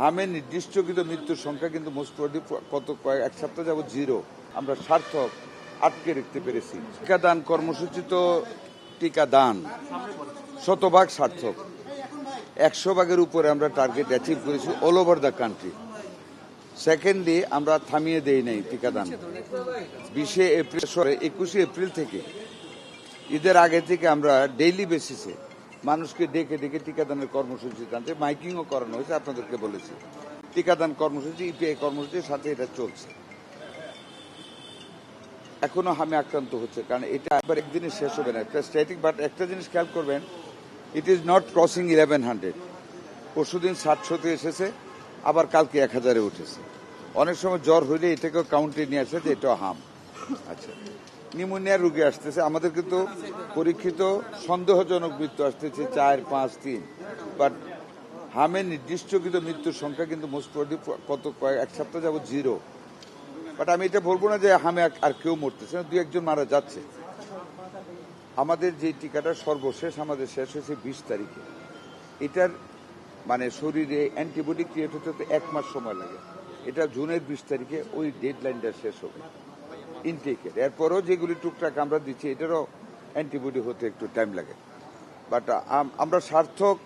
হামে নির্দিষ্টকৃত মৃত্যুর সংখ্যা কিন্তু মোস্ট প্রবলি এক সপ্তাহ যাবত 0। আমরা সার্থক আটকে রাখতে পেরেছি। টিকাদান কর্মসূচি তো টিকাদান শতভাগ সার্থক, 100 ভাগের উপরে আমরা টার্গেট অ্যাচিভ করেছি all over the country. Secondly, আমরা থামিয়ে দেই নাই টিকাদান। 20 এপ্রিল 21 এপ্রিল থেকে ঈদের আগে থেকে আমরা ডেইলি বেসিসে মানুষকে ডেকে ডেকে টিকাদানের কর্মসূচি জানতে মাইকিংও করানো হয়েছে। আপনাদেরকে বলেছি টিকাদান কর্মসূচি ইপিআই কর্মসূচির সাথে এটা চলছে। এখনো হামে আক্রান্ত হচ্ছে, কারণ এটা একবার একদিনে শেষ হবে না, একটা স্ট্যাটিক। বাট একটা জিনিস খেয়াল করবেন, ইট ইজ নট ক্রসিং 1100। পরশুদিন 700-তে এসেছে, আবার কালকে 1000-এ উঠেছে। অনেক সময় জ্বর হইলে এটাকেও কাউন্টে নিয়ে আসে যে এটা হাম। আচ্ছা, নিউমোনিয়ার রোগী আসতেছে, আমাদের কিন্তু পরীক্ষিত সন্দেহজনক মৃত্যু আসতেছে 4, 5, 3। বাট হামের নির্দিষ্টকৃত মৃত্যুর সংখ্যা কিন্তু মোস্ট প্রবলি এক সপ্তাহ যাবত 0। বাট আমি এটা বলবো না যে হামে আর কেউ মরতেছে না, 2-1 মারা যাচ্ছে। আমাদের যে টিকাটা সর্বশেষ আমাদের শেষ হয়েছে 20 তারিখে। এটার মানে শরীরে অ্যান্টিবডি ক্রিয়েট হতে 1 মাস সময় লাগে। এটা জুনের 20 তারিখে ওই ডেডলাইনটা শেষ হবে ইনটেকের। এরপরও যেগুলি টুকটাক আমরা দিচ্ছি এটারও অ্যান্টিবডি হতে একটু টাইম লাগে। বাট আমরা সার্থক,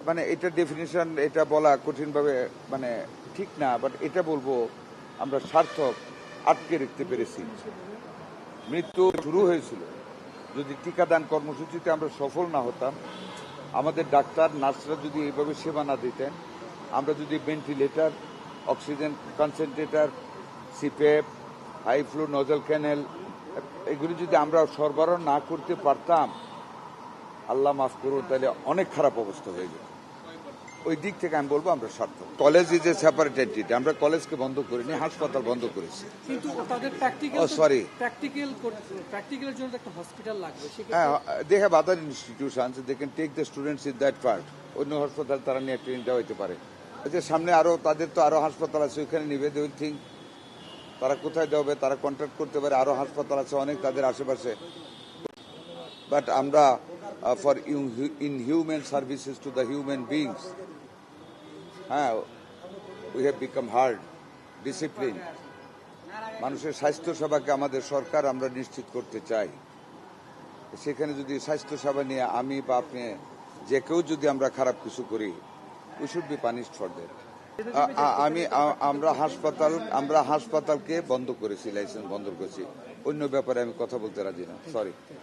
মানে এটা ডেফিনিশন এটা বলা কঠিনভাবে মানে ঠিক না, বাট এটা বলবো আমরা সার্থক আটকে রাখতে পেরেছি। মৃত্যু শুরু হয়েছিল যদি টিকাদান কর্মসূচিতে আমরা সফল না হতাম, আমাদের ডাক্তার নার্সরা যদি এইভাবে সেবা না দিতেন, আমরা যদি ventilator, oxygen concentrator, CPAP, high flow nasal cannula এগুলি যদি আমরা সরবরাহ না করতে পারতাম, আল্লাহ মাফ করুন, তাহলে অনেক খারাপ অবস্থা হয়ে যেত। ওই দিক থেকে আমি বলবো আমরা সার্থক। College is a separate entity. আমরা কলেজকে বন্ধ করিনি, হাসপাতাল বন্ধ করেছি। কিন্তু তাদের প্র্যাকটিক্যালের জন্য একটা হসপিটাল লাগবে। হ্যাঁ, they have other institutions, they can take the students in that part. অন্য হাসপাতাল তারা নিয়ে ট্রেনিং দেওয়া হতে পারে। সামনে আরো তাদের তো আরো হাসপাতাল আছে, ওইখানে নিবে। দে উইল থিঙ্ক তারা কোথায় দেবে, তারা কন্ট্যাক্ট করতে পারে। আরো হাসপাতাল আছে অনেক তাদের আশেপাশে। বাট আমরা for inhuman services to the human beings, হ্যাঁ, we have become hard discipline. মানুষের স্বাস্থ্য সেবাকে আমাদের সরকার আমরা নিশ্চিত করতে চাই। সেখানে যদি স্বাস্থ্য সেবা নিয়ে আমি বা আপনি যে কেউ যদি আমরা খারাপ কিছু করি, we should be punished for that. আমরা হাসপাতালকে বন্ধ করেছি, লাইসেন্স বন্ধ করেছি। অন্য ব্যাপারে আমি কথা বলতে রাজি না, সরি।